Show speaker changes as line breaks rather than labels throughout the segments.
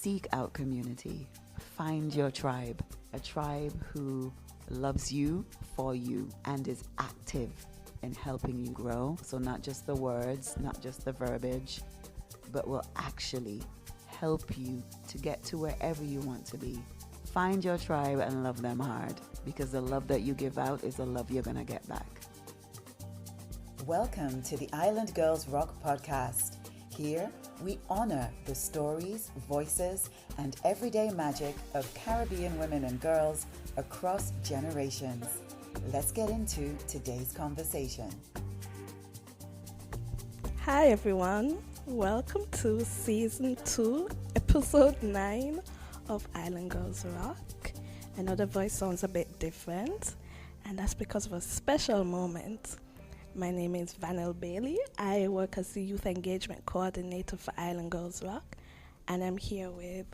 seek out community. Find your tribe, a tribe who loves you for you and is active in helping you grow. So not just the words, not just the verbiage, but will actually help you to get to wherever you want to be. Find your tribe and love them hard, because the love that you give out is the love you're going to get back. Welcome to the Island Girls Rock podcast. Here, we honor the stories, voices, and everyday magic of Caribbean women and girls across generations. Let's get into today's conversation.
Hi everyone, welcome to Season 2, Episode 9 of Island Girls Rock. I know the voice sounds a bit different, and that's because of a special moment. My name is Vanel Bailey. I work as the Youth Engagement Coordinator for Island Girls Rock, and I'm here with...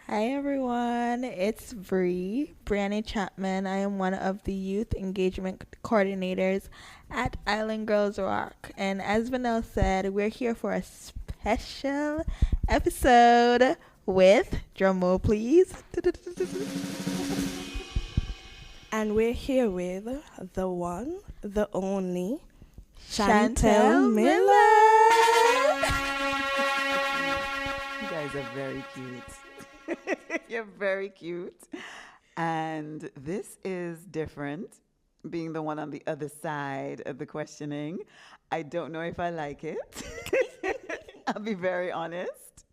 Hi everyone, it's Brianné Chapman. I am one of the Youth Engagement Coordinators at Island Girls Rock. And as Vanel said, we're here for a special episode with, drumroll please,
and we're here with the one, the only,
Chantal Miller.
You guys are very cute. You're very cute. And this is different, being the one on the other side of the questioning. I don't know if I like it. I'll be very honest.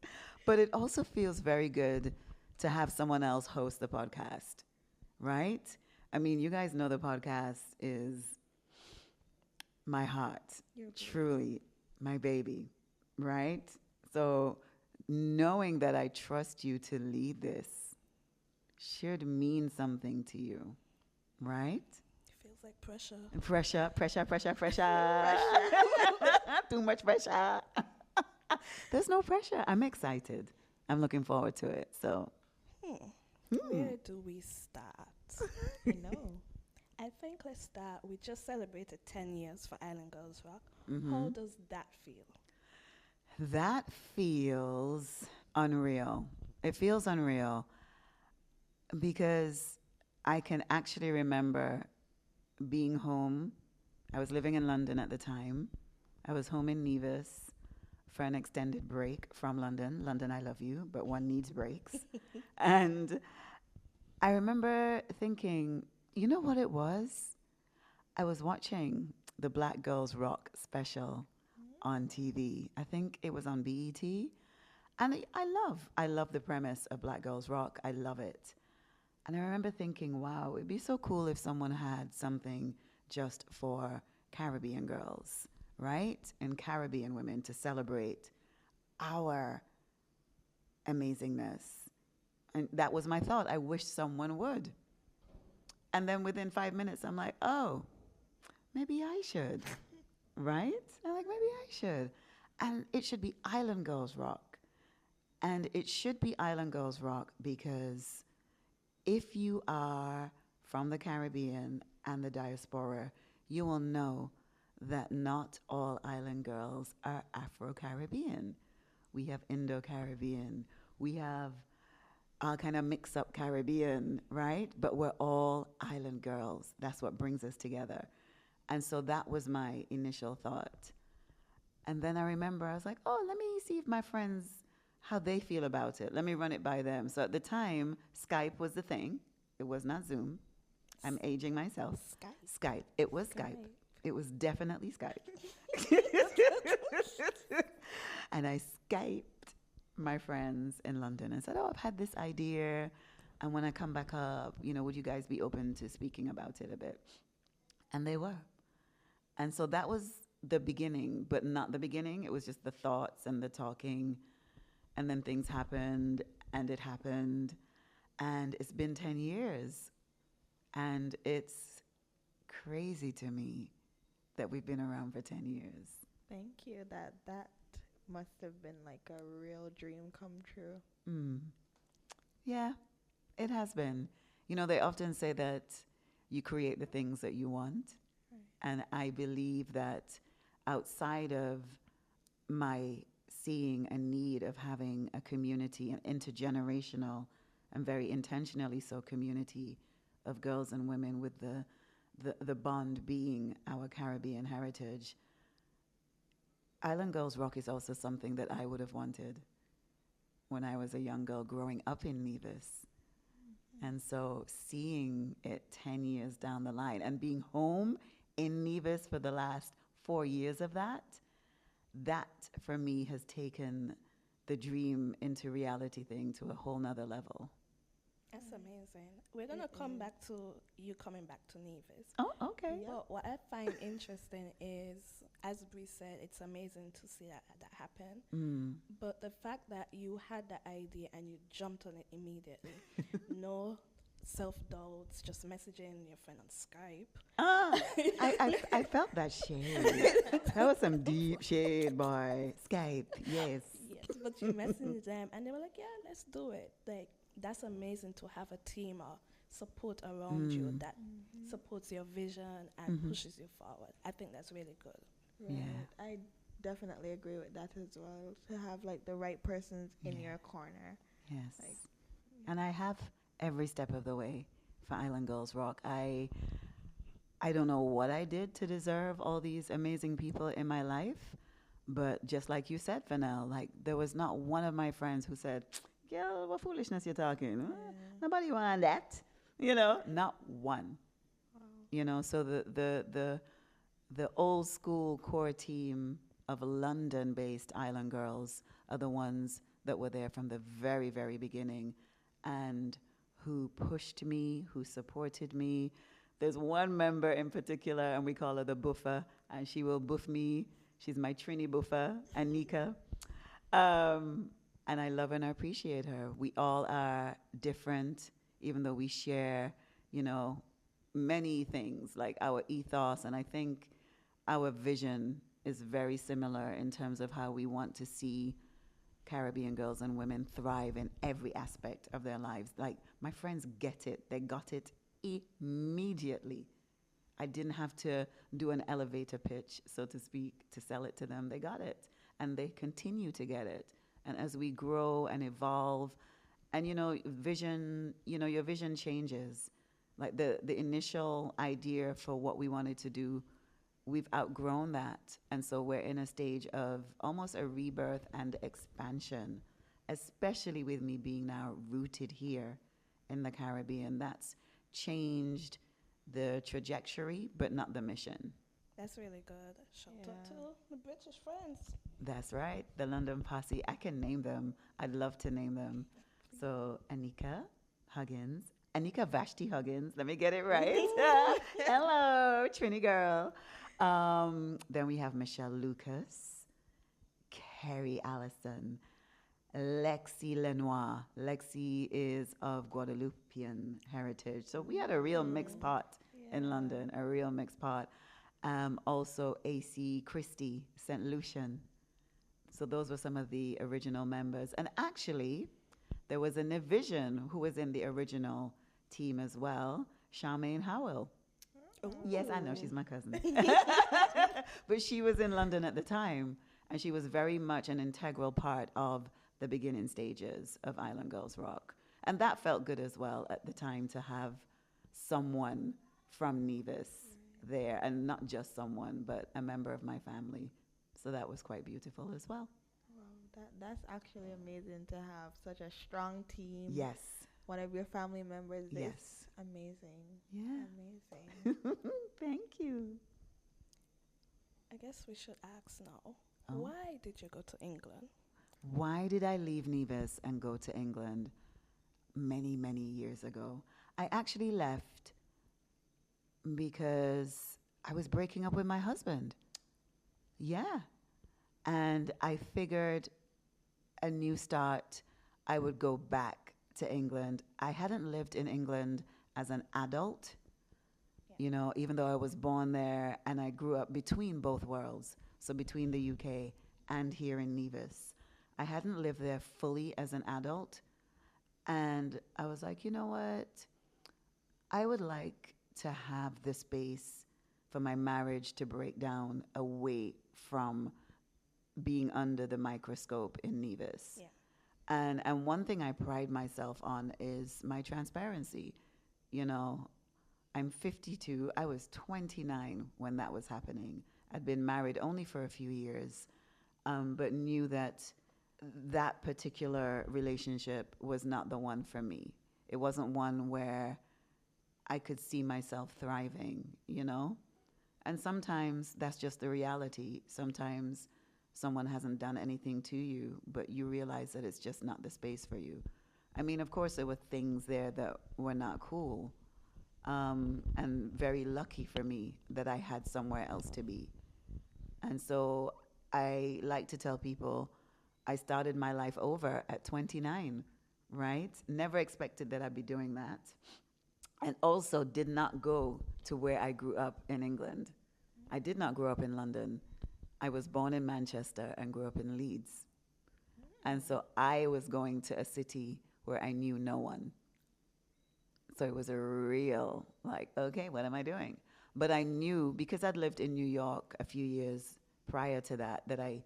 But it also feels very good to have someone else host the podcast, right? I mean, you guys know the podcast is my heart, truly my baby, right? So knowing that I trust you to lead this should mean something to you, right?
It feels like pressure.
Pressure. Too much pressure. There's no pressure. I'm excited. I'm looking forward to it. So,
Where do we start? I think let's start. We just celebrated 10 years for Island Girls Rock.
Mm-hmm.
How does that feel?
That feels unreal. It feels unreal because I can actually remember being home. I was living in London at the time. I was home in Nevis for an extended break from London. London, I love you, but one needs breaks. And I remember thinking, you know what it was? I was watching the Black Girls Rock special on TV. I think it was on BET. And I love the premise of Black Girls Rock. I love it. And I remember thinking, wow, it'd be so cool if someone had something just for Caribbean girls, right? And Caribbean women to celebrate our amazingness. And that was my thought. I wish someone would. And then within 5 minutes, I'm like, oh, maybe I should, right? I'm like, maybe I should. And it should be Island Girls Rock. And it should be Island Girls Rock because if you are from the Caribbean and the diaspora, you will know that not all island girls are Afro-Caribbean. We have Indo-Caribbean. We have all kind of mix-up Caribbean, right? But we're all island girls. That's what brings us together. And so that was my initial thought. And then I remember I was like, oh, let me see if my friends, how they feel about it. Let me run it by them. So at the time, Skype was the thing. It was not Zoom. I'm aging myself. Skype. It was Skype. It was definitely Skype. And I Skyped my friends in London and said, oh, I've had this idea. And when I come back up, would you guys be open to speaking about it a bit? And they were. And so that was the beginning, but not the beginning. It was just the thoughts and the talking. And then things happened, and it happened. And it's been 10 years. And it's crazy to me that we've been around for 10 years.
Thank you. That must have been like a real dream come true.
Yeah, it has been. They often say that you create the things that you want. Right. And I believe that outside of my seeing a need of having a community, an intergenerational and very intentionally so community of girls and women with the bond being our Caribbean heritage. Island Girls Rock is also something that I would have wanted when I was a young girl growing up in Nevis. And so seeing it 10 years down the line and being home in Nevis for the last 4 years of that for me has taken the dream into reality thing to a whole nother level.
That's amazing. We're going to come back to you coming back to Nevis.
Oh, okay.
But what I find interesting is, as Bree said, it's amazing to see that happen. But the fact that you had the idea and you jumped on it immediately, no self-doubts, just messaging your friend on Skype.
I felt that shade. That was some deep shade, boy. Skype, yes.
Yes, but you messaged them and they were like, yeah, let's do it. Like, that's amazing to have a team or support around you that supports your vision and pushes you forward. I think that's really good.
Right. Yeah. I definitely agree with that as well. To have like the right persons in your corner.
Yes. And I have every step of the way for Island Girls Rock. I don't know what I did to deserve all these amazing people in my life, but just like you said, Vanel, like there was not one of my friends who said, girl, what foolishness you're talking. Nobody want that. Not one. Wow. So the old school core team of London-based Island Girls are the ones that were there from the very, very beginning and who pushed me, who supported me. There's one member in particular, and we call her the buffer, and she will buff me. She's my Trini buffer, Anika. And I love and appreciate her. We all are different, even though we share, many things, like our ethos. And I think our vision is very similar in terms of how we want to see Caribbean girls and women thrive in every aspect of their lives. Like, my friends get it. They got it immediately. I didn't have to do an elevator pitch, so to speak, to sell it to them. They got it. And they continue to get it. And as we grow and evolve, and vision, your vision changes. Like the initial idea for what we wanted to do, we've outgrown that. And so we're in a stage of almost a rebirth and expansion, especially with me being now rooted here in the Caribbean. That's changed the trajectory, but not the mission.
That's really good. Shout out to the British friends.
That's right. The London posse. I can name them. I'd love to name them. So Anika Huggins. Anika Vashti Huggins. Let me get it right. Hello, Trini girl. Then we have Michelle Lucas, Carrie Allison, Lexi Lenoir. Lexi is of Guadeloupean heritage. So we had a real mixed pot in London, a real mixed pot. Also AC Christie, St. Lucian. So those were some of the original members. And actually, there was a Nevision who was in the original team as well, Charmaine Howell. Oh. Yes, I know, she's my cousin. But she was in London at the time, and she was very much an integral part of the beginning stages of Island Girls Rock. And that felt good as well at the time to have someone from Nevis there, and not just someone, but a member of my family. So that was quite beautiful as well.
Wow, that's actually amazing to have such a strong team.
Yes.
One of your family members.
Yes.
Amazing.
Yeah.
Amazing.
Thank you.
I guess we should ask now, why did you go to England?
Why did I leave Nevis and go to England many, many years ago? I actually left because I was breaking up with my husband. Yeah. And I figured a new start, I would go back to England. I hadn't lived in England as an adult, even though I was born there and I grew up between both worlds, so between the UK and here in Nevis. I hadn't lived there fully as an adult. And I was like, you know what? I would like to have the space for my marriage to break down away from being under the microscope in Nevis.
Yeah.
And one thing I pride myself on is my transparency. You know, I'm 52. I was 29 when that was happening. I'd been married only for a few years, but knew that that particular relationship was not the one for me. It wasn't one where I could see myself thriving, you know? And sometimes that's just the reality. Sometimes someone hasn't done anything to you, but you realize that it's just not the space for you. I mean, of course, there were things there that were not cool, and very lucky for me that I had somewhere else to be. And so I like to tell people I started my life over at 29, right? Never expected that I'd be doing that. And also did not go to where I grew up in England. I did not grow up in London. I was born in Manchester and grew up in Leeds. And so I was going to a city where I knew no one. So it was a real, like, okay, what am I doing? But I knew, because I'd lived in New York a few years prior to that, that I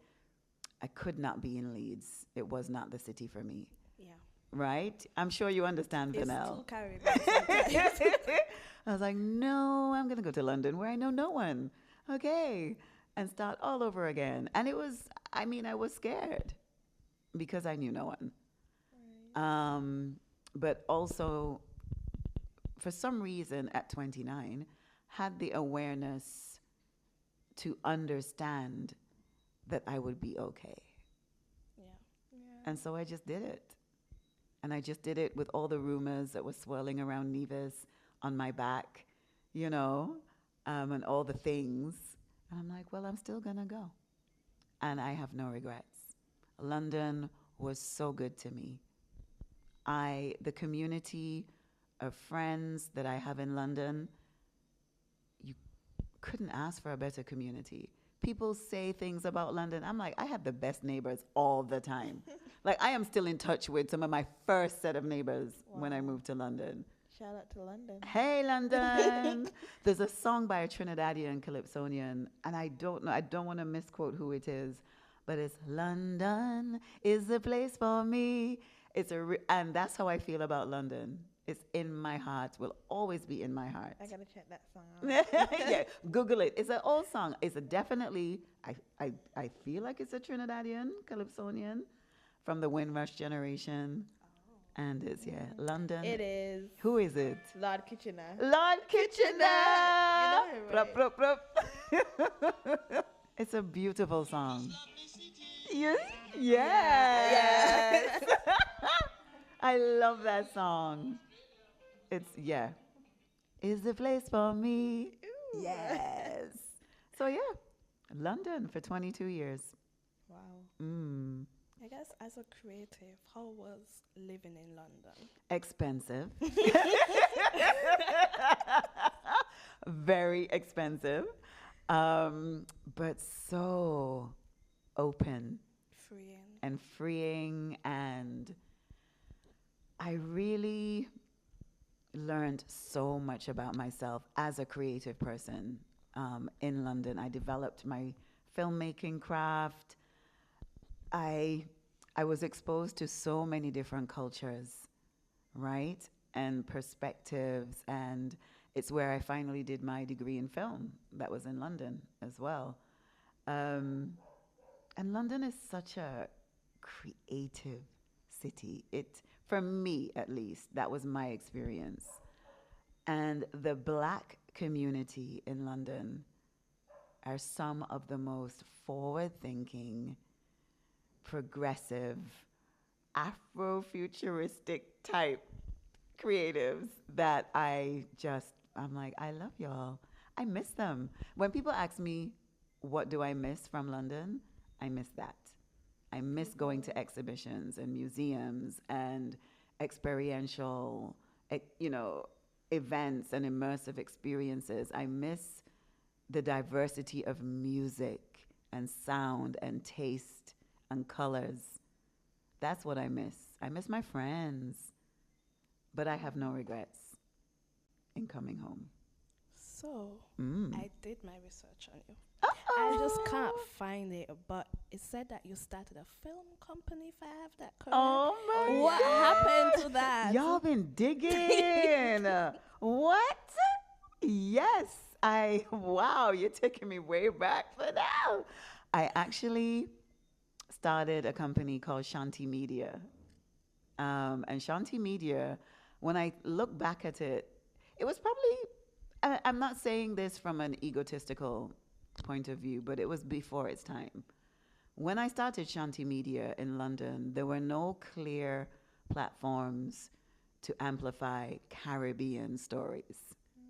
could not be in Leeds. It was not the city for me.
Yeah.
Right? I'm sure you understand,
It's
Vanel.
too Caribbean sometimes.
I was like, no, I'm going to go to London where I know no one. Okay. And start all over again. And it was, I mean, I was scared because I knew no one. Right. But also, for some reason at 29, had the awareness to understand that I would be okay.
Yeah.
And so I just did it. And I just did it with all the rumors that were swirling around Nevis on my back, you know, and all the things. And I'm like, well, I'm still going to go. And I have no regrets. London was so good to me. The community of friends that I have in London, you couldn't ask for a better community. People say things about London. I'm like, I have the best neighbors all the time. Like, I am still in touch with some of my first set of neighbors when I moved to London.
Shout out to London.
Hey, London. There's a song by a Trinidadian Calypsonian, and I don't know, I don't want to misquote who it is, but it's London is the place for me. And that's how I feel about London. It's in my heart, will always be in my heart.
I gotta check that song out.
Yeah, Google it. It's an old song. It's I feel like it's a Trinidadian Calypsonian from the Windrush generation. And it's, London.
It is.
Who is it?
Lord Kitchener.
Lord Kitchener!
You know him, right?
Rup, rup, rup. It's a beautiful song. Yes. Yes. I love that song. It's, is the place for me. Ooh. Yes. So, London for 22 years.
Wow.
Mm.
I guess as a creative, how was living in London?
Expensive. Very expensive. But so open. Freeing. And I really learned so much about myself as a creative person in London. I developed my filmmaking craft. I was exposed to so many different cultures, right? And perspectives. And it's where I finally did my degree in film. That was in London as well. And London is such a creative city. For me, at least, that was my experience. And the Black community in London are some of the most forward-thinking, progressive, Afrofuturistic type creatives that I'm like, I love y'all. I miss them. When people ask me, what do I miss from London? I miss that. I miss going to exhibitions and museums and experiential, events and immersive experiences. I miss the diversity of music and sound and taste and colors. That's what I miss. I miss my friends. But I have no regrets in coming home.
So, I did my research on you. I just can't
Oh,
find it, but it said that you started a film company, if I have that correct.
oh my
What happened to that?
Y'all been digging. What? Yes, wow, you're taking me way back for now. I actually started a company called Shanti Media. And Shanti Media, when I look back at it, it was probably, I'm not saying this from an egotistical point of view, but it was before its time. When I started Shanti Media in London, there were no clear platforms to amplify Caribbean stories.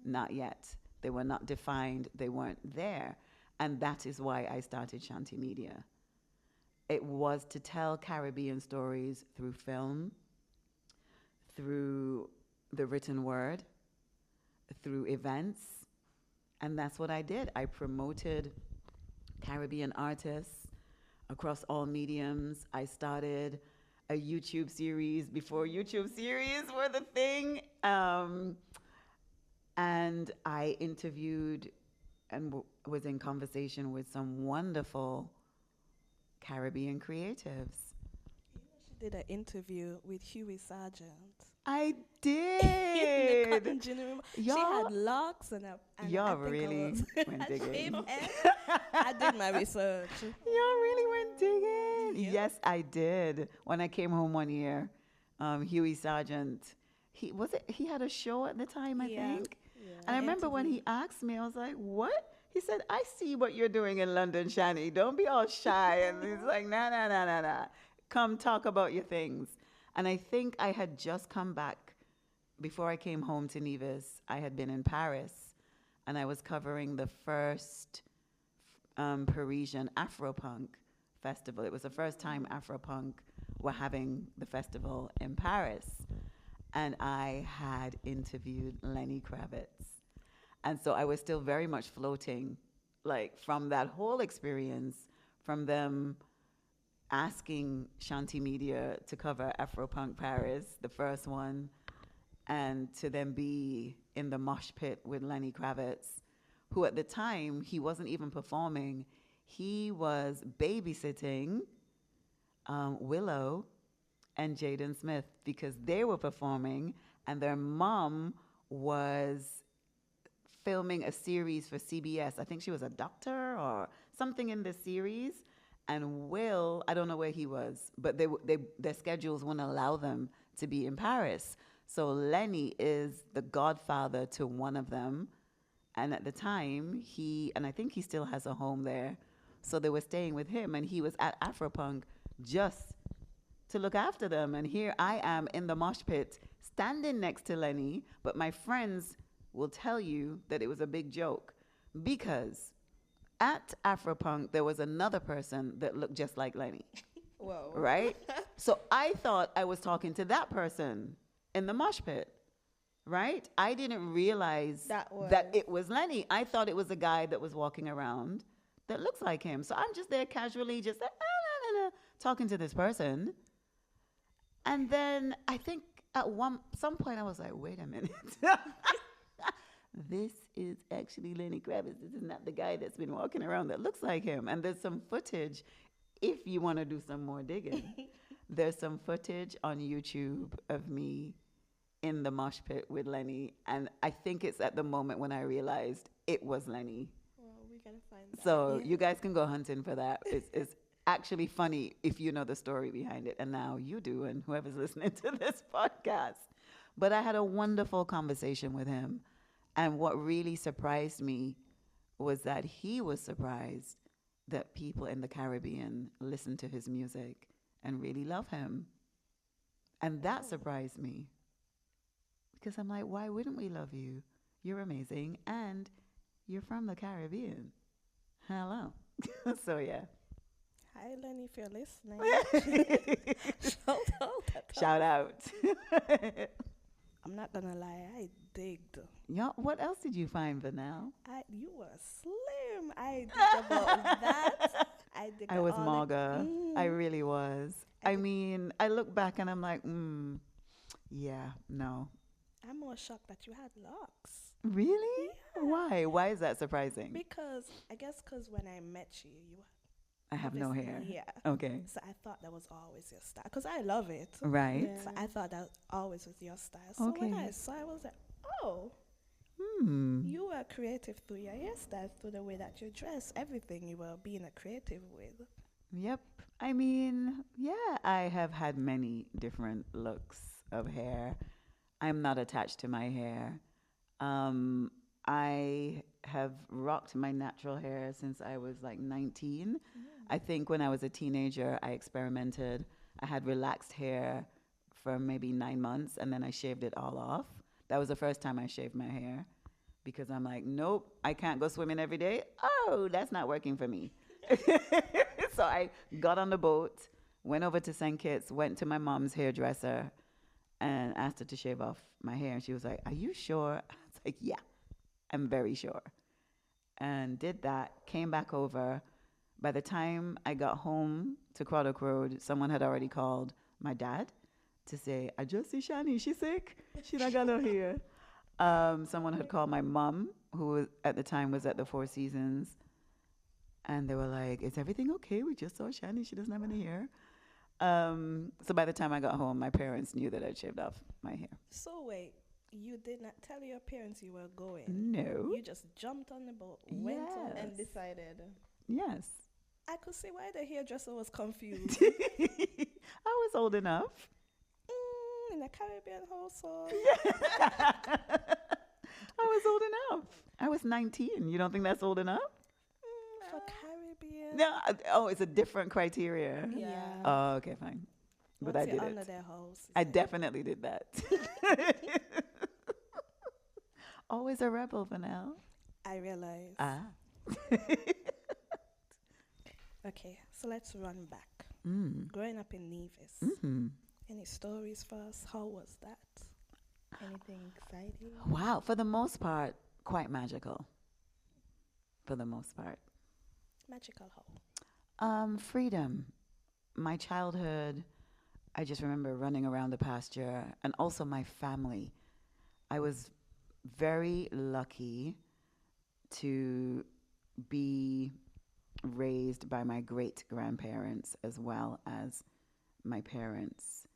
Not yet. They were not defined, they weren't there. And that is why I started Shanti Media. It was to tell Caribbean stories through film, through the written word, through events. And that's what I did. I promoted Caribbean artists across all mediums. I started a YouTube series before YouTube series were the thing. And I interviewed and was in conversation with some wonderful Caribbean creatives.
She did an interview with Huey Sargent.
I
In the
did.
Cotton room. She
Y'all,
had locks and
y'all
I think
really
I was
went
a
digging.
shaved head. I did my research.
Y'all really went digging.
Yep.
Yes, I did. When I came home one year, Huey Sargent, he had a show at the time, I
Yeah.
think.
Yeah.
And I remember when he asked me, I was like, what? He said, I see what you're doing in London, Shani. Don't be all shy. And he's like, nah, nah, nah, nah, nah. Come talk about your things. And I think I had just come back before I came home to Nevis. I had been in Paris and I was covering the first Parisian Afropunk festival. It was the first time Afropunk were having the festival in Paris. And I had interviewed Lenny Kravitz. And so I was still very much floating, like from that whole experience, from them asking Shanti Media to cover Afropunk Paris, the first one, and to then be in the mosh pit with Lenny Kravitz, who at the time, he wasn't even performing. He was babysitting Willow and Jaden Smith because they were performing and their mom was filming a series for CBS. I think she was a doctor or something in the series. And Will, I don't know where he was, but their schedules wouldn't allow them to be in Paris. So Lenny is the godfather to one of them. And at the time, and I think he still has a home there. So they were staying with him and he was at Afropunk just to look after them. And here I am in the mosh pit standing next to Lenny, but my friends will tell you that it was a big joke because at Afropunk, there was another person that looked just like Lenny.
Whoa.
Right? So I thought I was talking to that person in the mosh pit. Right? I didn't realize that it was Lenny. I thought it was a guy that was walking around that looks like him. So I'm just there casually, just like, talking to this person. And then I think at some point I was like, wait a minute. This is actually Lenny Kravitz. This is not the guy that's been walking around that looks like him. And there's some footage, if you want to do some more digging, there's some footage on YouTube of me in the mosh pit with Lenny. And I think it's at the moment when I realized it was Lenny.
Well, we gotta find that.
So you guys can go hunting for that. It's actually funny if you know the story behind it. And now you do, and whoever's listening to this podcast. But I had a wonderful conversation with him. And what really surprised me was that he was surprised that people in the Caribbean listen to his music and really love him. And that surprised me. Because I'm like, why wouldn't we love you? You're amazing. And you're from the Caribbean. Hello. So, yeah.
Hi, Lenny, if you're listening.
Shout out.
I'm not gonna lie, I digged.
Yo, what else did you find, Vanel?
You were slim. I digged about that.
I was maga. I really was. I mean, I look back and I'm like, yeah, no.
I'm more shocked that you had locks.
Really?
Yeah.
Why? Why is that surprising?
Because I guess because when I met you, you
I have no
obviously,
hair.
yeah.
Okay.
So I thought that was always your style. Because I love it.
Right.
So I thought that always was your style. So when
Okay.
I saw, I was like, oh,
Hmm.
you were creative through your hairstyle, through the way that you dress, everything you were being a creative with.
Yep. I mean, yeah, I have had many different looks of hair. I'm not attached to my hair. Um, I have rocked my natural hair since I was like 19. I think when I was a teenager, I experimented. I had relaxed hair for maybe 9 months and then I shaved it all off. That was the first time I shaved my hair because I'm like, nope, I can't go swimming every day. Oh, that's not working for me. So I got on the boat, went over to St. Kitts, went to my mom's hairdresser, and asked her to shave off my hair. And she was like, "Are you sure?" I was like, "Yeah, I'm very sure." And did that, came back over. By the time I got home to Craddock Road, someone had already called my dad to say, "I just see Shani, she's sick. She not got no hair." Someone had called my mom, who at the time was at the Four Seasons, and they were like, "Is everything okay? We just saw Shani. She doesn't have any hair." So by the time I got home, my parents knew that I'd shaved off my hair.
So wait, you did not tell your parents you were going.
No.
You just jumped on the boat, went over,
And
Yes.
decided.
Yes.
I could see why the hairdresser was confused.
I was old enough.
In a Caribbean household.
I was old enough. I was 19. You don't think that's old enough?
For Caribbean.
No. Oh, it's a different criteria.
Yeah.
Oh, okay, fine. But
Once
I
you're
did
under
it.
their house.
I definitely did that. Always a rebel, Vanel.
I realize.
Ah.
Okay, so let's run back.
Mm.
Growing up in Nevis.
Mm-hmm.
Any stories for us? How was that?
Anything exciting?
Wow. For the most part, quite magical. For the most part.
Magical how?
Freedom. My childhood, I just remember running around the pasture, and also my family. I was very lucky to be raised by my great grandparents as well as my parents.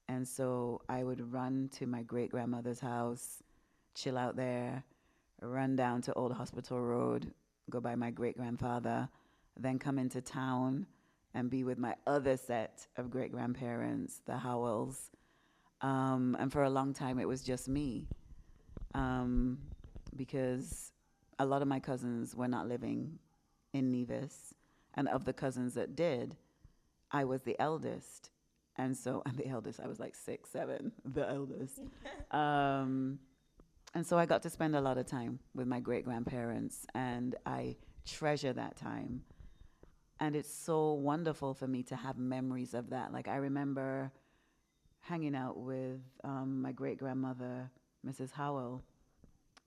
And so I would run to my great grandmother's house, chill out there, run down to Old Hospital Road, go by my great grandfather, then come into town and be with my other set of great grandparents, the Howells. And for a long time, it was just me, because a lot of my cousins were not living in Nevis. And of the cousins that did, I was the eldest. And so, I'm the eldest, I was like 6, 7, the eldest. And so I got to spend a lot of time with my great grandparents, and I treasure that time. And it's so wonderful for me to have memories of that. Like, I remember hanging out with my great grandmother, Mrs. Howell,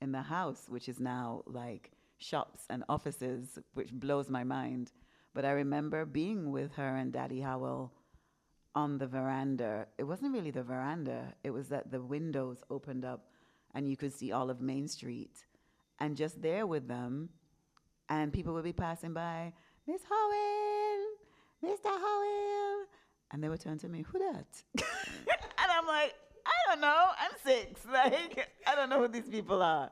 in the house, which is now like shops and offices, which blows my mind. But I remember being with her and Daddy Howell on the veranda. It wasn't really the veranda, it was that the windows opened up and you could see all of Main Street. And just there with them, and people would be passing by, "Miss Howell, Mr. Howell." And they would turn to me, "Who that?" And I'm like, "I don't know, I'm 6. Like, I don't know who these people are."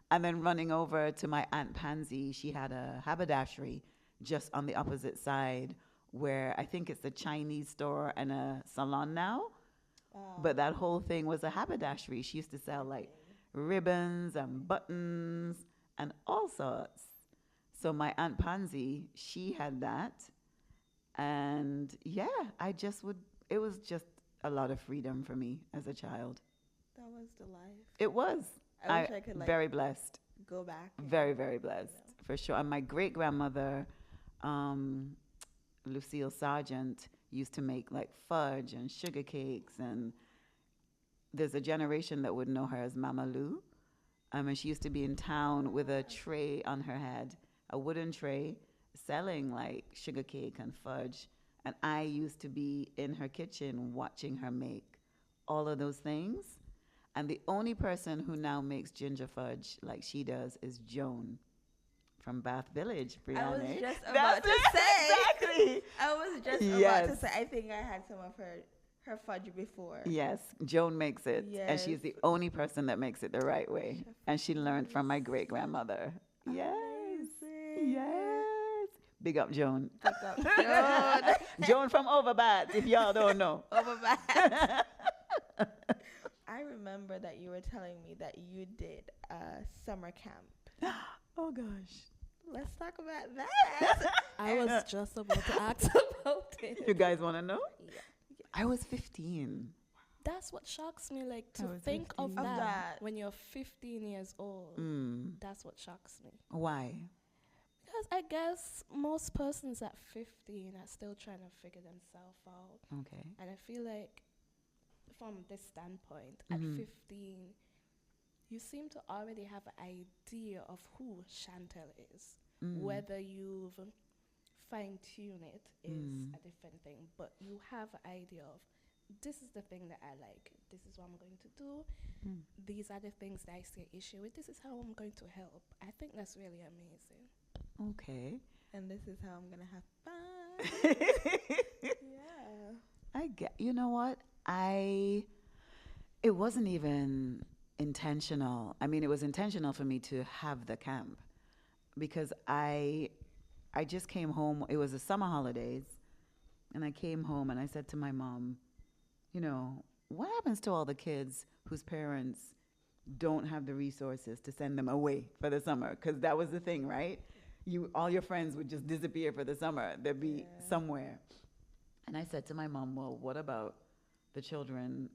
And then running over to my Aunt Pansy, she had a haberdashery just on the opposite side where I think it's a Chinese store and a salon now. But that whole thing was a haberdashery. She used to sell like ribbons and buttons and all sorts. So my Aunt Pansy, she had that. And yeah, it was just a lot of freedom for me as a child.
That was the life.
It was.
I wish I could, like,
very blessed.
Go back.
Very, very blessed, for sure. And my great grandmother, Lucille Sargent, used to make like fudge and sugar cakes. And there's a generation that would know her as Mama Lou. And she used to be in town with a tray on her head, a wooden tray, selling like sugar cake and fudge. And I used to be in her kitchen watching her make all of those things. And the only person who now makes ginger fudge like she does is Joan from Bath Village, Brianné.
I was just about to say.
Exactly.
I was just about to say. I think I had some of her fudge before.
Yes, Joan makes it.
Yes.
And she's the only person that makes it the right way. And she learned from my great-grandmother. Yes.
Amazing.
Yes. Big up, Joan.
Big up, Joan.
Joan from Overbat, if y'all don't know.
Overbat. I remember that you were telling me that you did a summer camp.
Oh, gosh.
Let's talk about that.
I was just about to ask about it.
You guys want to know?
Yeah.
I was 15.
That's what shocks me, like
I
to
was
think
15.
of
Of
that,
that.
when you're 15 years old.
Mm.
That's what shocks me.
Why?
Because I guess most persons at 15 are still trying to figure themselves out.
Okay.
And I feel like from this standpoint,
Mhm.
at 15, you seem to already have an idea of who Chantal is.
Mm.
Whether you've fine-tuned it is
Mm.
a different thing, but you have an idea of, this is the thing that I like, this is what I'm going to do,
Mm.
these are the things that I see an issue with, this is how I'm going to help. I think that's really amazing.
Okay.
And this is how I'm going to have fun. Yeah.
I get, you know what? It wasn't even intentional. I mean, it was intentional for me to have the camp because I just came home. It was the summer holidays, and I came home and I said to my mom, you know, what happens to all the kids whose parents don't have the resources to send them away for the summer? Because that was the thing, right? All your friends would just disappear for the summer. They'd be somewhere. And I said to my mom, well, what about the children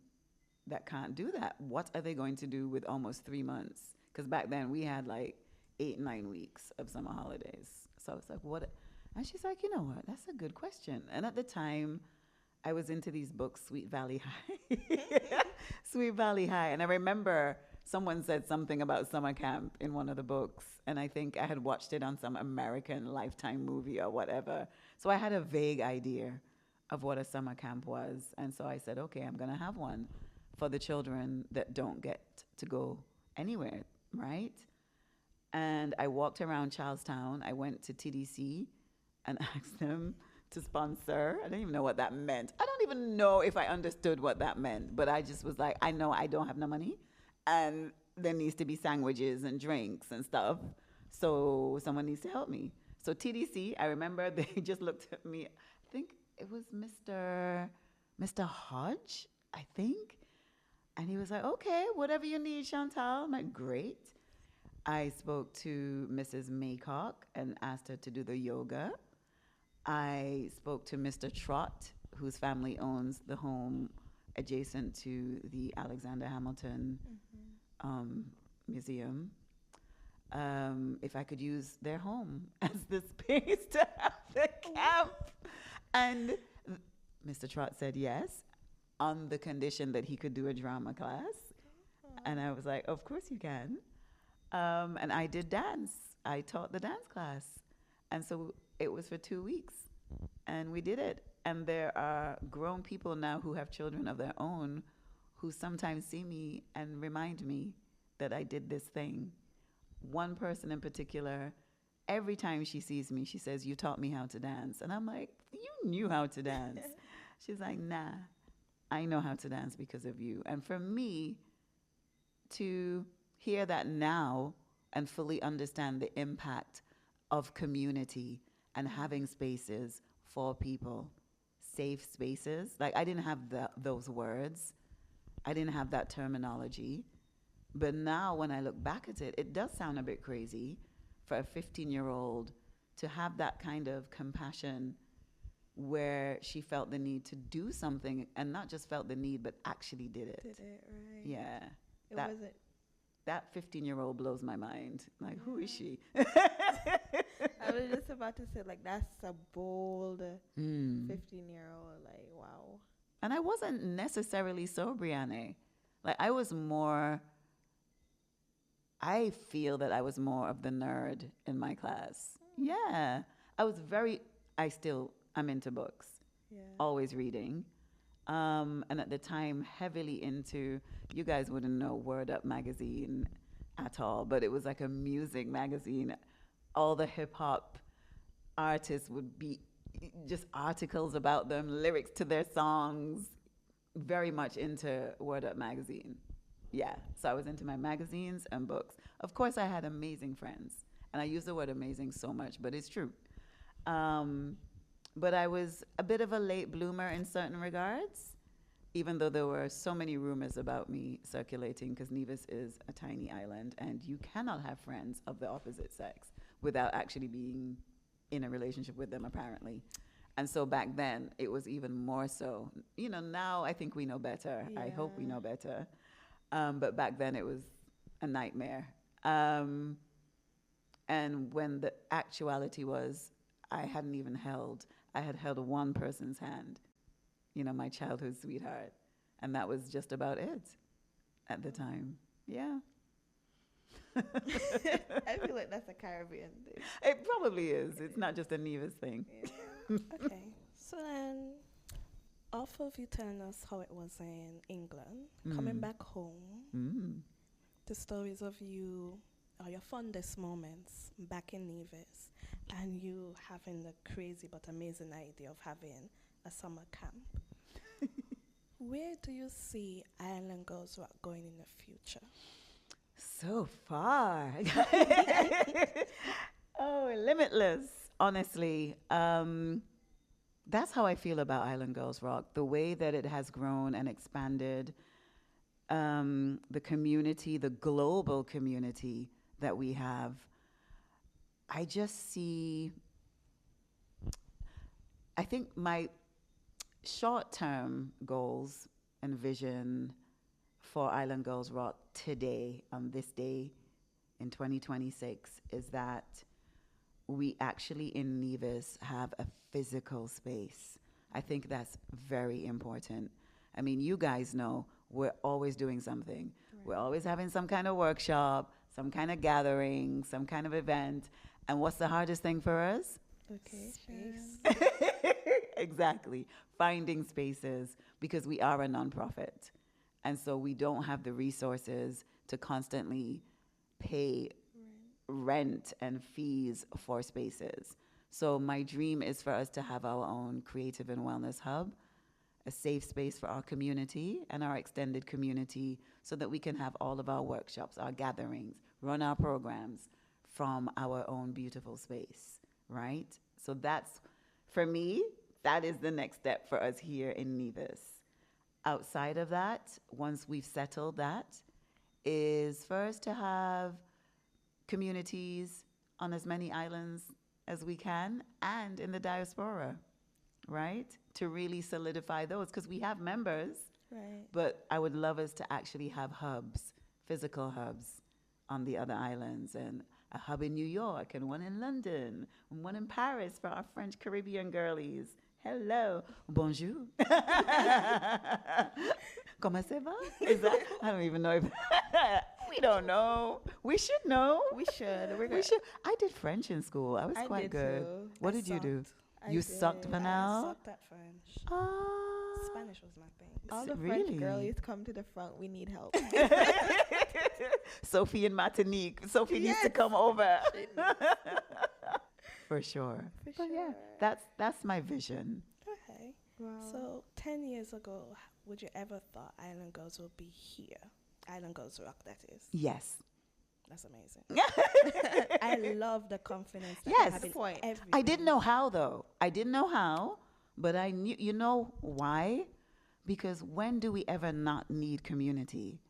that can't do that? What are they going to do with almost 3 months? Because back then we had like 8-9 weeks of summer holidays. So I was like, what? And she's like, you know what? That's a good question. And at the time, I was into these books, Sweet Valley High. Sweet Valley High. And I remember someone said something about summer camp in one of the books. And I think I had watched it on some American Lifetime movie or whatever. So I had a vague idea of what a summer camp was. And so I said, okay, I'm going to have one for the children that don't get to go anywhere, right? And I walked around Charlestown. I went to TDC and asked them to sponsor. I didn't even know what that meant. I don't even know if I understood what that meant, but I just was like, I know I don't have no money, and there needs to be sandwiches and drinks and stuff, so someone needs to help me. So TDC, I remember they just looked at me. I think it was Mr. Hodge, I think. And he was like, okay, whatever you need, Chantal. I'm like, great. I spoke to Mrs. Maycock and asked her to do the yoga. I spoke to Mr. Trott, whose family owns the home adjacent to the Alexander Hamilton Museum. If I could use their home as the space to have the camp. And Mr. Trott said yes, on the condition that he could do a drama class. And I was like, of course you can. And I did dance. I taught the dance class. And so it was for 2 weeks. And we did it. And there are grown people now who have children of their own who sometimes see me and remind me that I did this thing. One person in particular, every time she sees me, she says, you taught me how to dance. And I'm like, you knew how to dance. She's like, nah, I know how to dance because of you. And for me to hear that now and fully understand the impact of community and having spaces for people, safe spaces. Like, I didn't have those words. I didn't have that terminology. But now when I look back at it, it does sound a bit crazy for a 15-year-old to have that kind of compassion where she felt the need to do something, and not just felt the need, but actually did it.
Did it, right.
Yeah.
It wasn't.
That 15-year-old blows my mind. Like, who is she?
I was just about to say, like, that's a bold 15-year-old. Like, wow.
And I wasn't necessarily so, Brianné. Like, I feel that I was more of the nerd in my class. Yeah. I'm into books.
Yeah.
Always reading. And at the time, heavily into, you guys wouldn't know Word Up magazine at all, but it was like a music magazine. All the hip hop artists would be just articles about them, lyrics to their songs, very much into Word Up magazine. Yeah, so I was into my magazines and books. Of course, I had amazing friends, and I use the word amazing so much, but it's true. Um, but I was a bit of a late bloomer in certain regards, even though there were so many rumors about me circulating, because Nevis is a tiny island, and you cannot have friends of the opposite sex without actually being in a relationship with them, apparently. And so back then, it was even more so. You know, now I think we know better. I hope we know better. But back then, it was a nightmare. And when the actuality was, I had held one person's hand, you know, my childhood sweetheart. And that was just about it at the time. Yeah.
I feel like that's a Caribbean thing.
It probably is. It's not just a Nevis thing.
Yeah. Okay. So then, off of you telling us how it was in England, coming back home, the stories of you, or your fondest moments back in Nevis, and you having the crazy but amazing idea of having a summer camp. Where do you see Island Girls Rock going in the future?
So far. Oh, limitless, honestly. That's how I feel about Island Girls Rock. The way that it has grown and expanded, the community, the global community that we have. I just see, I think my short-term goals and vision for Island Girls Rock today, on this day in 2026, is that we actually in Nevis have a physical space. I think that's very important. I mean, you guys know we're always doing something. Right. We're always having some kind of workshop, some kind of gathering, some kind of event. And what's the hardest thing for us?
Okay,
space. Exactly. Finding spaces, because we are a nonprofit. And so we don't have the resources to constantly pay rent and fees for spaces. So my dream is for us to have our own creative and wellness hub, a safe space for our community and our extended community, so that we can have all of our workshops, our gatherings, run our programs from our own beautiful space, right? So that's, for me, that is the next step for us here in Nevis. Outside of that, once we've settled that, is for us to have communities on as many islands as we can, and in the diaspora, right? To really solidify those, because we have members,
right?
But I would love us to actually have hubs, physical hubs on the other islands, and a hub in New York, and one in London, and one in Paris for our French Caribbean girlies. Hello, bonjour. Comment ça va? Is that? I don't even know if we don't know. We should know.
We should.
We should. I did French in school. I was quite good.
Too.
What did you do?
I
You
did.
sucked,
I
Vanel?
sucked at French.
Ah.
Spanish was my thing.
All the
Really?
French girlies come to the front. We need help.
Sophie and Martinique. Sophie needs to come over. For sure. But yeah, that's my vision.
Okay.
Wow.
So 10 years ago, would you ever thought Island Girls would be here? Island Girls Rock, that is.
Yes.
That's amazing. I love the confidence that
Yes.
you have in
Point.
everything.
I didn't know how, though. I didn't know how, but I knew. You know why? Because when do we ever not need community,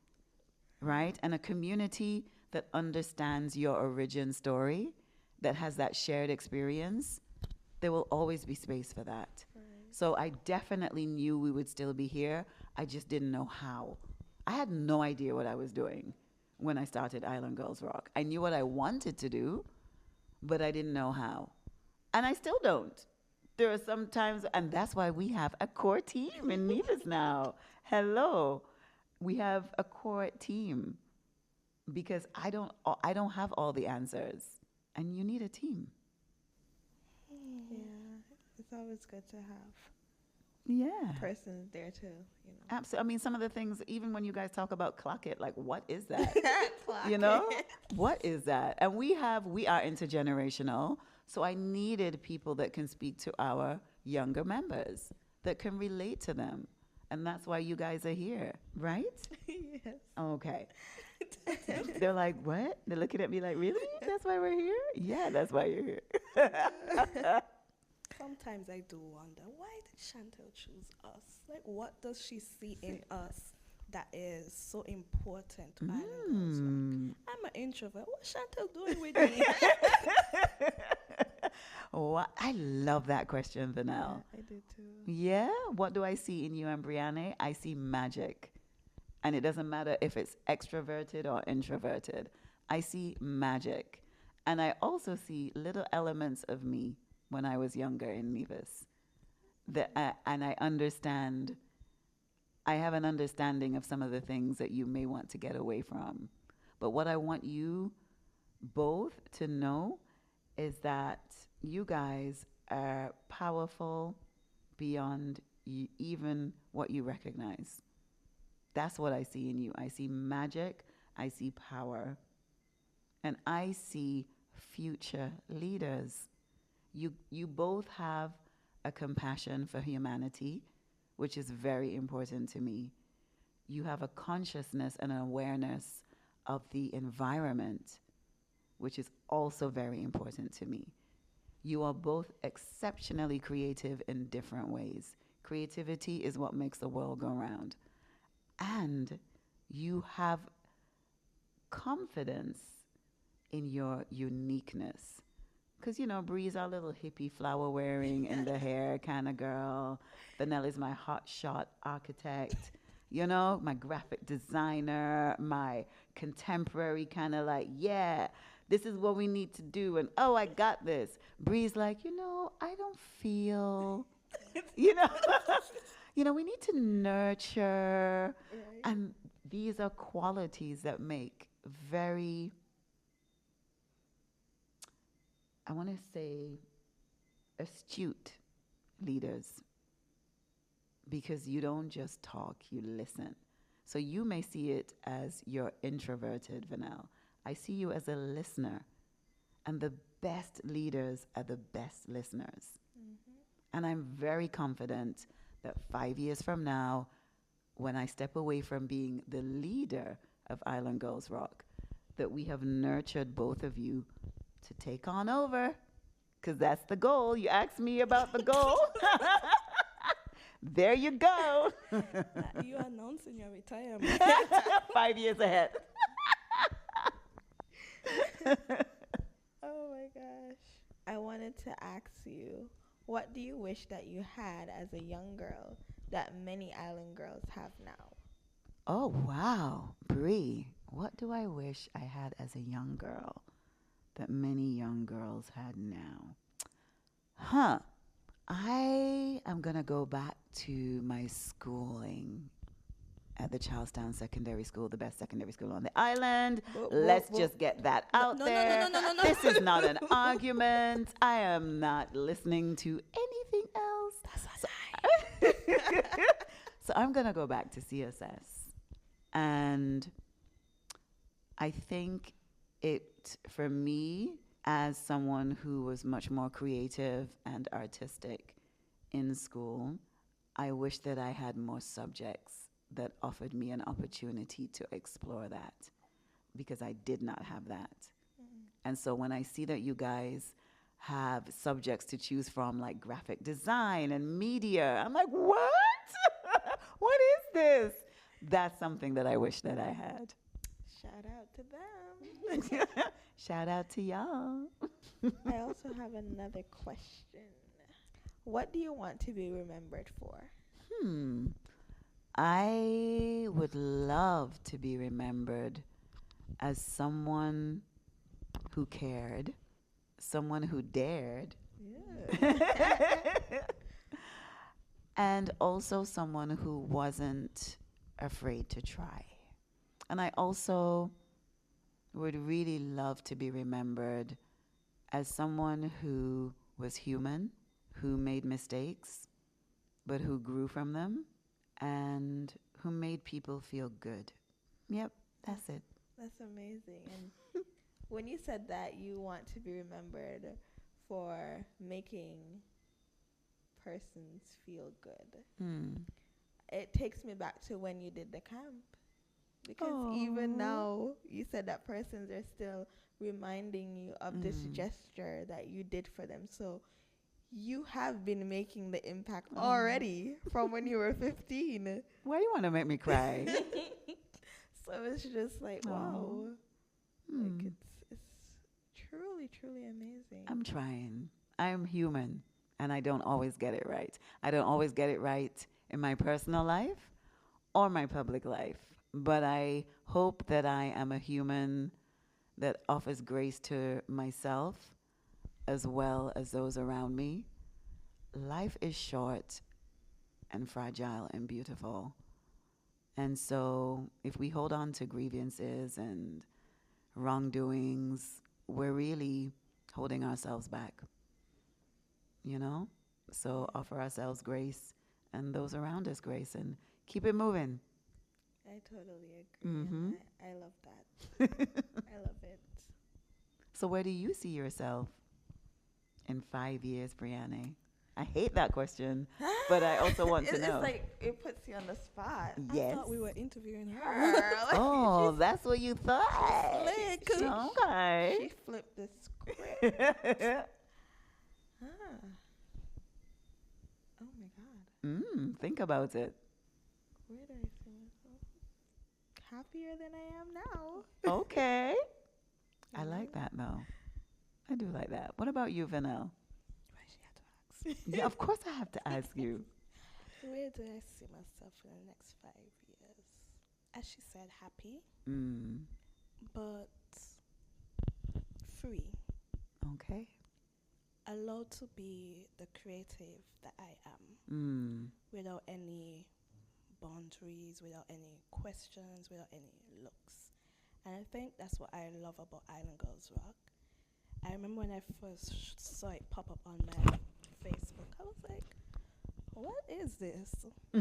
right? And a community that understands your origin story, that has that shared experience, there will always be space for that.
Right.
So I definitely knew we would still be here. I just didn't know how. I had no idea what I was doing when I started Island Girls Rock. I knew what I wanted to do, but I didn't know how. And I still don't. There are some times, and that's why we have a core team in Nevis now. Hello. We have a core team, because I don't have all the answers, and you need a team.
Yeah, it's always good to have
Yeah.
persons there too,
Absolutely. I mean, some of the things, even when you guys talk about clock it, like, what is that?
Clock
You know,
it.
what is that? And we are intergenerational. So I needed people that can speak to our younger members, that can relate to them. And that's why you guys are here, right?
Yes.
Okay. They're like, what? They're looking at me like, really? That's why we're here? Yeah, that's why you're here.
Sometimes I do wonder, why did Chantal choose us? Like, what does she see in us that is so important to Island Girls Rock? I'm an introvert. What's Chantal doing with me?
I love that question, Vanel.
I do too.
Yeah, what do I see in you and Brianné? I see magic. And it doesn't matter if it's extroverted or introverted. I see magic. And I also see little elements of me when I was younger in Nevis. And I understand, I have an understanding of some of the things that you may want to get away from. But what I want you both to know is that you guys are powerful beyond even what you recognize. That's what I see in you. I see magic, I see power, and I see future leaders. You both have a compassion for humanity, which is very important to me. You have a consciousness and an awareness of the environment, which is also very important to me. You are both exceptionally creative in different ways. Creativity is what makes the world go round. And you have confidence in your uniqueness. Because, Bree's our little hippie flower wearing in the hair kind of girl. Vanel is my hotshot architect, my graphic designer, my contemporary kind of like, yeah, this is what we need to do. And, oh, I got this. Bree's like, I don't feel, we need to nurture.
Right.
And these are qualities that make very, I want to say, astute leaders, because you don't just talk, you listen. So you may see it as you're introverted, Vanel. I see you as a listener. And the best leaders are the best listeners. Mm-hmm. And I'm very confident that 5 years from now, when I step away from being the leader of Island Girls Rock, that we have nurtured both of you to take on over, because that's the goal. You asked me about the goal. There you go.
You announcing your retirement.
5 years ahead.
Oh my gosh. I wanted to ask you, what do you wish that you had as a young girl that many island girls have now?
Oh, wow. Bree, what do I wish I had as a young girl that many young girls had now? I am going to go back to my schooling at the Charlestown Secondary School, the best secondary school on the island. Let's just get that out there.
No.
This is not an argument. I am not listening to anything else.
That's a lie.
So I'm going to go back to CSS. And I think it, for me, as someone who was much more creative and artistic in school, I wish that I had more subjects that offered me an opportunity to explore that, because I did not have that. And so when I see that you guys have subjects to choose from, like graphic design and media, I'm like, what? What is this? That's something that I wish that I had.
Shout out to them.
Shout out to y'all.
I also have another question. What do you want to be remembered for?
I would love to be remembered as someone who cared, someone who dared, and also someone who wasn't afraid to try. And I also would really love to be remembered as someone who was human, who made mistakes, but who grew from them and who made people feel good. Yep, that's it.
That's amazing. And when you said that you want to be remembered for making persons feel good, it takes me back to when you did the camp. Because even now, you said that persons are still reminding you of this gesture that you did for them. So you have been making the impact already from when you were 15.
Why do you want to make me cry?
So it's just like, wow. Like it's truly, truly amazing.
I'm trying. I'm human, and I don't always get it right. I don't always get it right in my personal life or my public life. But I hope that I am a human that offers grace to myself as well as those around me. Life is short and fragile and beautiful. And so if we hold on to grievances and wrongdoings, we're really holding ourselves back, you know? So offer ourselves grace and those around us grace and keep it moving.
I totally agree. And I love that. I love it.
So where do you see yourself in 5 years, Brianné? I hate that question, but I also want to know.
It's like it puts you on the spot.
Yes.
I thought we were interviewing her.
Oh, that's what you thought.
Slick.
Okay.
She flipped the script. Oh my God.
Think about it.
Where do I see myself? Happier than I am now.
Okay. I like that, though. I do like that. What about you, Vanel?
Why she had to ask?
Yeah, of course I have to ask you.
Where do I see myself in the next 5 years? As she said, happy, but free.
Okay.
Allowed to be the creative that I am without any boundaries, without any questions, without any looks. And I think that's what I love about Island Girls Rock. I remember when I first saw it pop up on my Facebook, I was like, what is this? I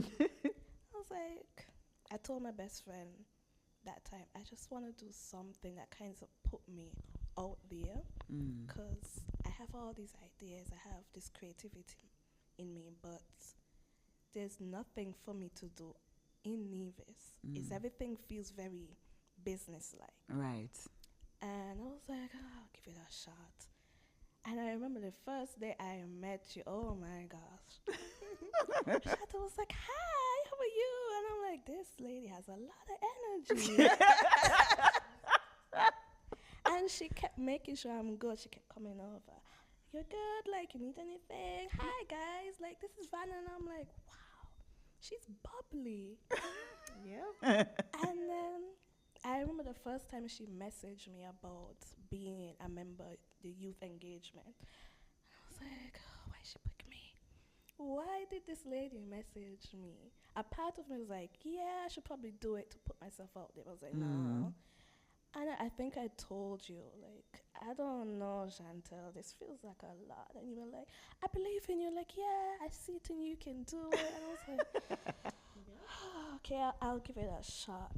was like, I told my best friend that time, I just want to do something that kind of put me out there because I have all these ideas, I have this creativity in me, but there's nothing for me to do in Nevis. Everything feels very business-like.
Right.
And I was like, I'll give it a shot. And I remember the first day I met you, oh my gosh. Chantal was like, hi, how are you? And I'm like, this lady has a lot of energy. And she kept making sure I'm good. She kept coming over. You're good? Like, you need anything? Hi, guys. Like, this is Vanel. And I'm like, wow, she's bubbly.
Yeah.
And then I remember the first time she messaged me about being a member of the youth engagement. I was like, oh, why she pick me? Why did this lady message me? A part of me was like, yeah, I should probably do it to put myself out there. I was like, no. And I think I told you, like, I don't know, Chantal, this feels like a lot. And you were like, I believe in you. Like, yeah, I see it and you can do it. And I was like, okay, I'll give it a shot.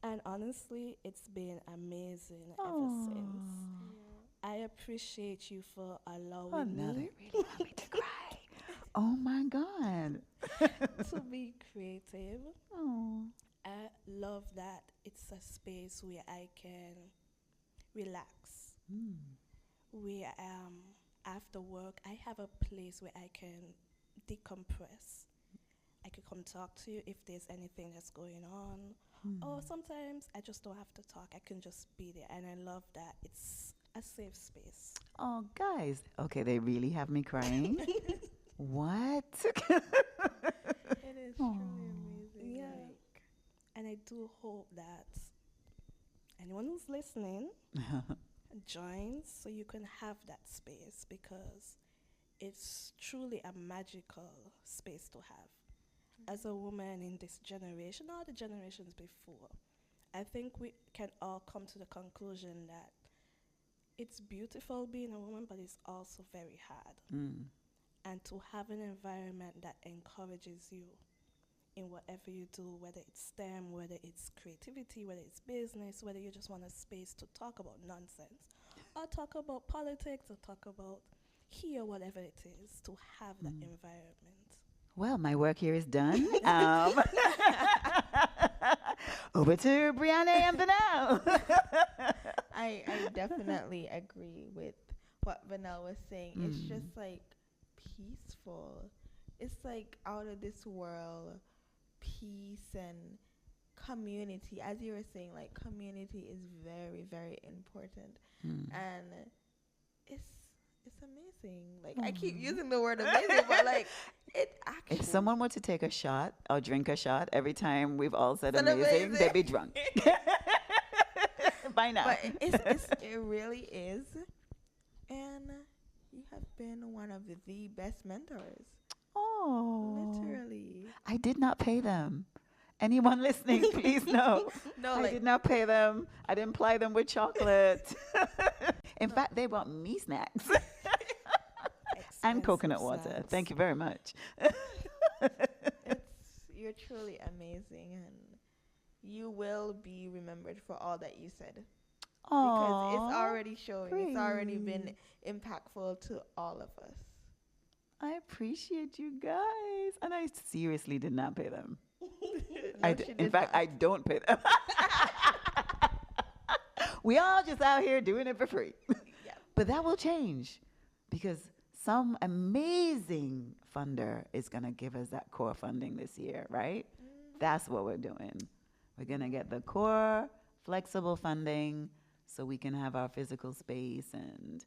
And honestly, it's been amazing ever since. I appreciate you for allowing
Now
me
they really want me to cry. Oh my God.
to be creative.
Oh.
I love that it's a space where I can relax. Where after work, I have a place where I can decompress. I could come talk to you if there's anything that's going on. Or sometimes I just don't have to talk. I can just be there. And I love that. It's a safe space.
Oh, guys. Okay, they really have me crying. What?
It is truly amazing.
Yeah.
Like,
And I do hope that anyone who's listening joins so you can have that space, because it's truly a magical space to have. As a woman in this generation, or the generations before, I think we can all come to the conclusion that it's beautiful being a woman, but it's also very hard. and to have an environment that encourages you in whatever you do, whether it's STEM, whether it's creativity, whether it's business, whether you just want a space to talk about nonsense or talk about politics or talk about here, whatever it is, to have that environment.
Well, my work here is done. Over to Brianné and Vanel.
I definitely agree with what Vanel was saying. It's just like peaceful. It's like out of this world, peace and community. As you were saying, like community is very, very important. And it's amazing. Like I keep using the word amazing, but like it actually.
If someone were to take a shot or drink a shot every time we've all said
Said
amazing,
amazing.
they'd be drunk. By now.
But it really is. And you have been one of the best mentors.
Oh.
Literally.
I did not pay them. Anyone listening, please know.
No,
I
like
did not pay them. I didn't ply them with chocolate. In fact, they bought me snacks and coconut water.
snacks.
Thank you very much.
you're truly amazing, and you will be remembered for all that you said. Because it's already showing. It's already been impactful to all of us.
I appreciate you guys. And I seriously did not pay them.
No, she
In
did
fact,
not.
I don't pay them. We all just out here doing it for free.
Yeah.
But that will change because some amazing funder is going to give us that core funding this year, right? That's what we're doing. We're going to get the core flexible funding so we can have our physical space and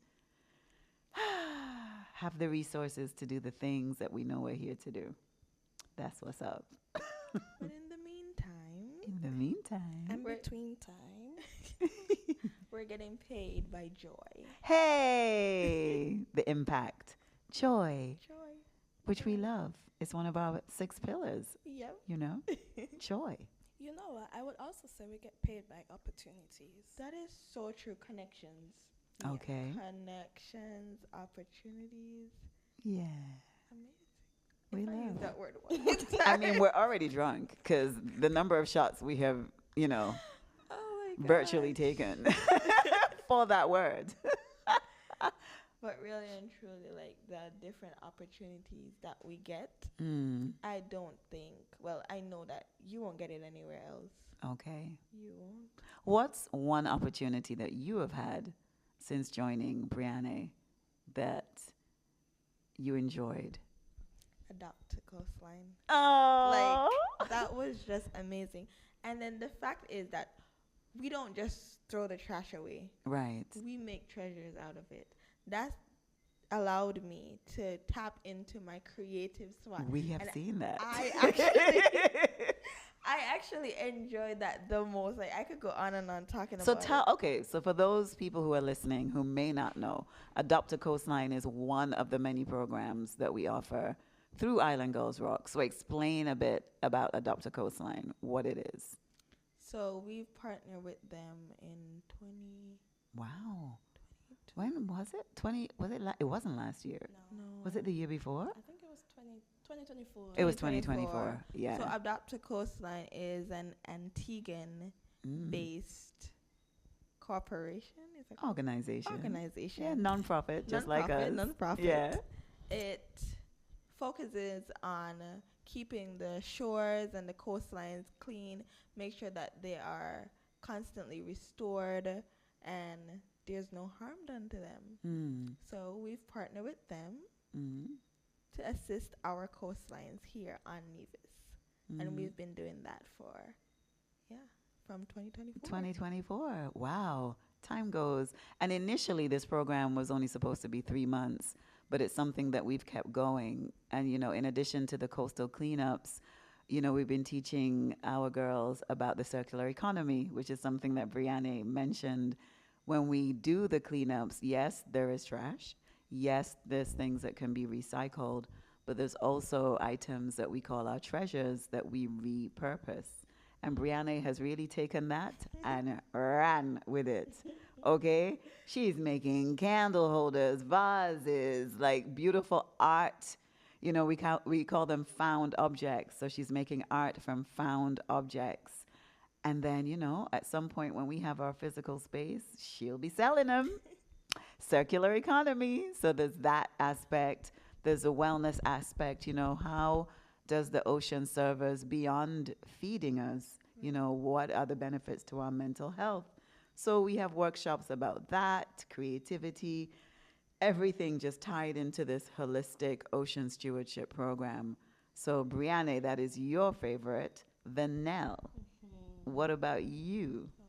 have the resources to do the things that we know we're here to do. That's what's up.
But in the meantime,
And
We're-
between time,
we're getting paid by joy.
Hey, the impact, joy,
Joy.
which we love. It's one of our 6 pillars,
Yep.
you know, joy.
you know what? I would also say we get paid by opportunities.
That is so true. Connections.
Yeah.
Okay.
Connections, opportunities.
Yeah.
Amazing.
We
If I use
love.
that word one more time.
I mean, we're already drunk because the number of shots we have, you know,
Oh my
virtually
gosh.
taken for that word.
But really and truly, like the different opportunities that we get, I don't think, well, I know that you won't get it anywhere else.
Okay.
You won't.
What's one opportunity that you have had since joining Brianné that you enjoyed?
Adopt to Coastline.
Oh,
Like, that was just amazing. And then the fact is that we don't just throw the trash away.
right.
We make treasures out of it. That's allowed me to tap into my creative spot.
We have
And
seen that.
I actually enjoyed that the most. Like I could go on and on talking
So
about
so for those people who are listening who may not know, Adopt a Coastline is one of the many programs that we offer through Island Girls Rock. So explain a bit about Adopt a Coastline, what it is.
So we've partnered with them in 20.
Wow. When was it? It wasn't last year.
No.
Was it the year before?
I think it was 2024.
It was 2024. Yeah.
So Adopt to Coastline is an Antiguan-based corporation. Is it
Organization.
organization?
Yeah, non-profit, just like us.
Non-profit.
Yeah.
It focuses on keeping the shores and the coastlines clean, make sure that they are constantly restored and there's no harm done to them. So we've partnered with them to assist our coastlines here on Nevis. And we've been doing that from 2024.
2024. Wow. Time goes. And initially, this program was only supposed to be 3 months, but it's something that we've kept going. And, you know, in addition to the coastal cleanups, you know, we've been teaching our girls about the circular economy, which is something that Brianné mentioned. When we do the cleanups, yes, there is trash. Yes, there's things that can be recycled, but there's also items that we call our treasures that we repurpose. And Brianné has really taken that and ran with it. Okay? She's making candle holders, vases, like beautiful art. We call them found objects. So she's making art from found objects. And then, at some point when we have our physical space, she'll be selling them. Circular economy. So there's that aspect. There's a wellness aspect. How does the ocean serve us beyond feeding us? What are the benefits to our mental health? So we have workshops about that, creativity, everything just tied into this holistic ocean stewardship program. So, Brianné, that is your favorite, Vanel. What about you?
Oh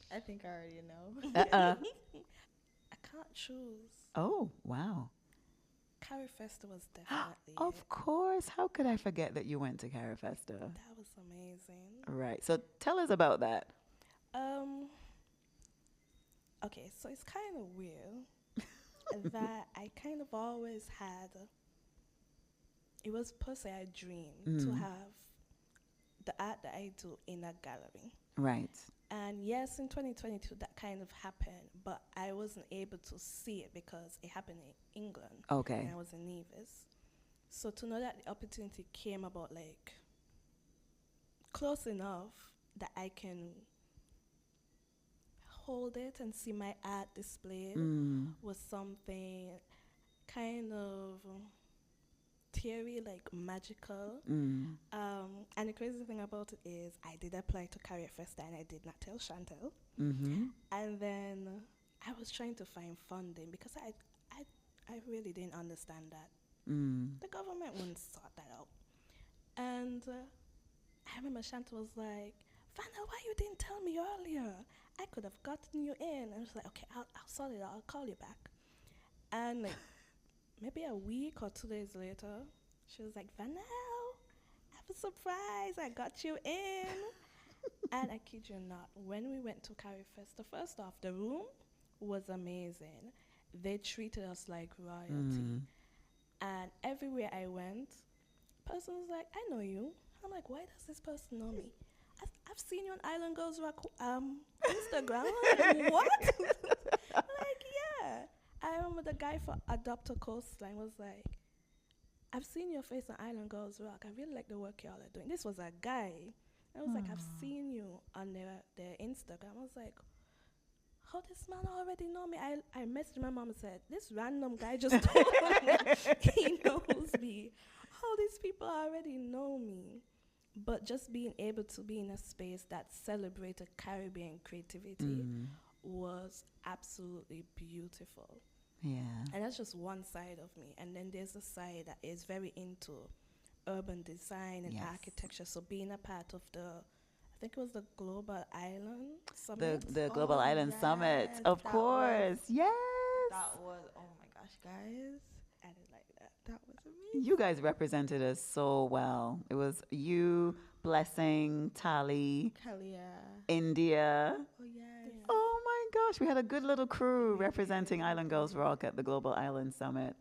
gosh, I think I already know.
Uh-uh.
I can't choose.
Oh, wow.
Carrie Fester was definitely it.
Of course. How could I forget that you went to Carifesta?
That was amazing.
Right. So tell us about that.
Um, okay, so it's kind of weird that I kind of always had. It was per se a dream to have the art that I do in a gallery.
Right.
And yes, in 2022 that kind of happened, but I wasn't able to see it because it happened in England.
Okay.
And I was in Nevis. So to know that the opportunity came about like close enough that I can hold it and see my art displayed was something kind of theory, like magical. And the crazy thing about it is I did apply to Carrier Festa and I did not tell Chantal. And then I was trying to find funding because I really didn't understand that. The government wouldn't sort that out. And I remember Chantal was like, Vanna, why you didn't tell me earlier? I could have gotten you in. And I was like, okay, I'll sort it out. I'll call you back. And like, maybe a week or 2 days later, she was like, Vanel, I have a surprise. I got you in. And I kid you not, when we went to Carrie Festa, first off, the room was amazing. They treated us like royalty. And everywhere I went, person was like, I know you. I'm like, why does this person know me? I've seen you on Island Girls Rock Instagram. I'm like, what? Like, yeah. I remember the guy for Adopt a Coastline was like, I've seen your face on Island Girls Rock. I really like the work y'all are doing. This was a guy. I was like, I've seen you on their Instagram. I was like, how this man already know me? I messaged my mom and said, this random guy just told me he knows me. All these people already know me. But just being able to be in a space that celebrated Caribbean creativity was absolutely beautiful.
Yeah.
And that's just one side of me. And then there's a side that is very into urban design and architecture. So being a part of I think it was the Global Island Summit.
The Global Island Summit, of course. Yes.
That was, oh my gosh, guys.
I didn't like that.
That was amazing.
You guys represented us so well. It was you, Blessing, Tali, India.
Oh, yes.
Yeah.
Oh my gosh, we had a good little crew representing Island Girls Rock at the Global Island Summit.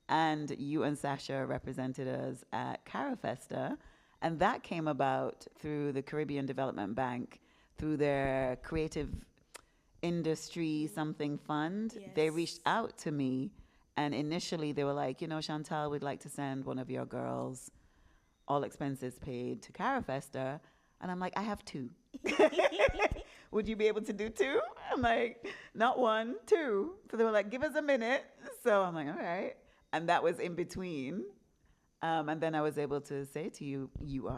And you and Sasha represented us at Carifesta. And that came about through the Caribbean Development Bank, through their creative industry something fund.
Yes.
They reached out to me. And initially they were like, Chantal, we'd like to send one of your girls, all expenses paid, to Carifesta. And I'm like, I have 2. Would you be able to do 2? I'm like, not 1, 2. So they were like, give us a minute. So I'm like, all right. And that was in between. And then I was able to say to you, you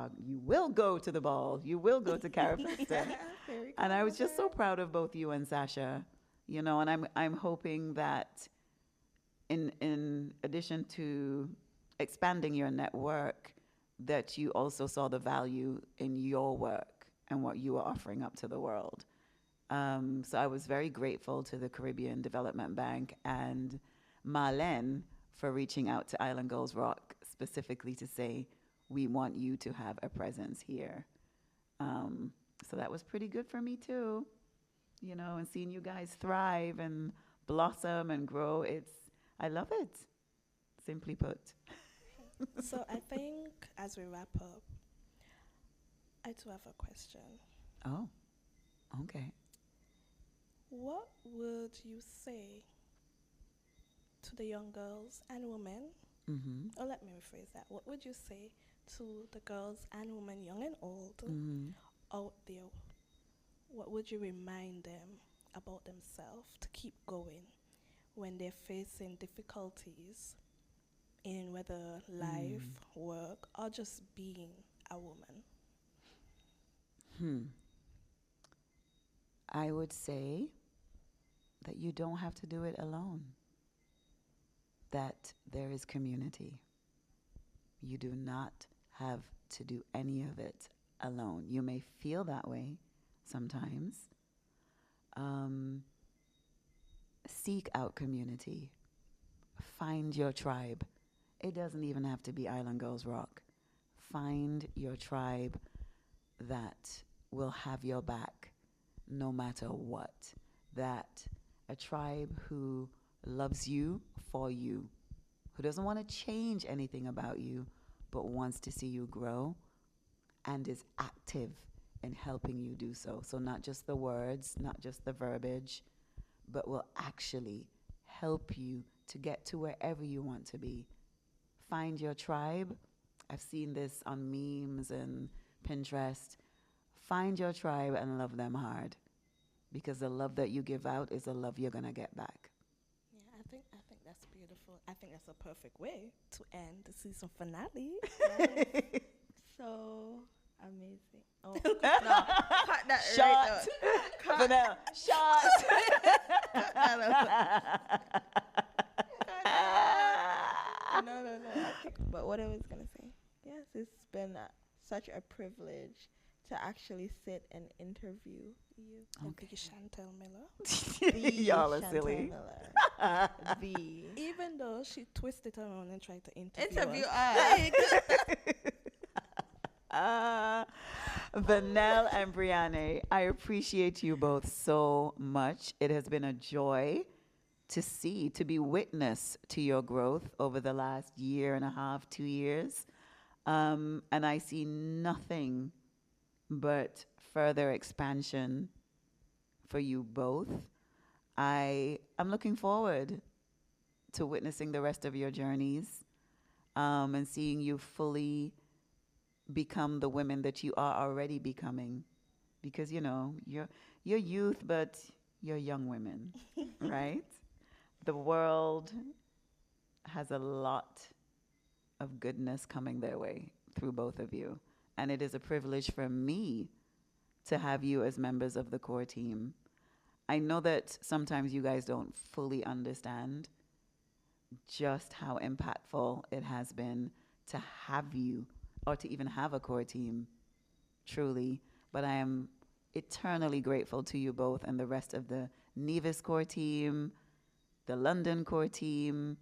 will go to the ball. You will go to Carifesta. And I was just so proud of both you and Sasha, and I'm hoping that in addition to expanding your network, that you also saw the value in your work and what you were offering up to the world. So I was very grateful to the Caribbean Development Bank and Marlene for reaching out to Island Girls Rock specifically to say, we want you to have a presence here. So that was pretty good for me too, and seeing you guys thrive and blossom and grow. I love it, simply put.
So I think as we wrap up, I do have a question.
Oh, okay.
What what would you say to the young girls and women? Or let me rephrase that. What would you say to the girls and women, young and old, out there? What would you remind them about themselves to keep going when they're facing difficulties in whether life, work, or just being a woman?
I would say that you don't have to do it alone. That there is community. You do not have to do any of it alone. You may feel that way sometimes. Seek out community. Find your tribe. It doesn't even have to be Island Girls Rock. Find your tribe that will have your back no matter what. That a tribe who loves you for you, who doesn't want to change anything about you, but wants to see you grow and is active in helping you do so. So not just the words, not just the verbiage, but will actually help you to get to wherever you want to be. Find your tribe. I've seen this on memes and Pinterest. Find your tribe and love them hard, because the love that you give out is the love you're going to get back.
Yeah, I think that's beautiful. I think that's a perfect way to end the season finale.
So amazing. Oh, no, cut that
Shot.
right
Vanel, shot.
No. But what I was going to say, yes, it's been such a privilege to actually sit and interview you.
Okay. The Chantal Miller.
Y'all are
Chantal
silly.
Miller.
Even though she twisted around and tried to interview
us.
Vanel and Brianné, I appreciate you both so much. It has been a joy to be witness to your growth over the last year and a half, 2 years. And I see nothing but further expansion for you both. I'm looking forward to witnessing the rest of your journeys, and seeing you fully become the women that you are already becoming. Because, you're youth, but you're young women, right? The world has a lot of goodness coming their way through both of you. And it is a privilege for me to have you as members of the core team. I know that sometimes you guys don't fully understand just how impactful it has been to have you, or to even have a core team, truly. But I am eternally grateful to you both and the rest of the Nevis core team, the London core team,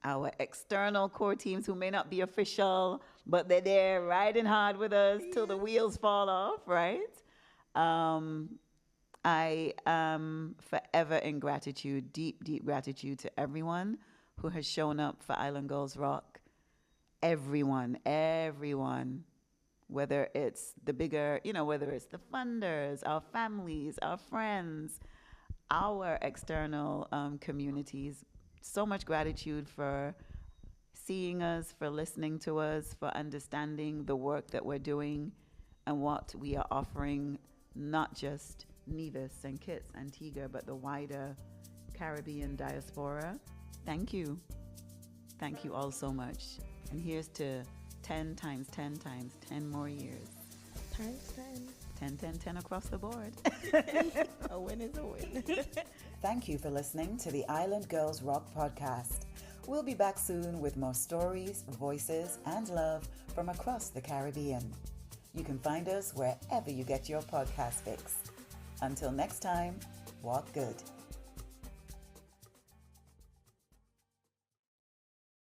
our external core teams who may not be official, but they're there riding hard with us till the wheels fall off, right? I am forever in gratitude, deep, deep gratitude to everyone who has shown up for Island Girls Rock. Everyone, whether it's the bigger, whether it's the funders, our families, our friends, our external communities. So much gratitude for seeing us, for listening to us, for understanding the work that we're doing and what we are offering, not just Nevis and Kitts, Antigua, but the wider Caribbean diaspora. Thank you. Thank you all so much. And here's to 10 times 10 times 10 more years.
Times 10.
10 across the board.
A win is a win.
Thank you for listening to the Island Girls Rock podcast. We'll be back soon with more stories, voices, and love from across the Caribbean. You can find us wherever you get your podcast fix. Until next time, walk good.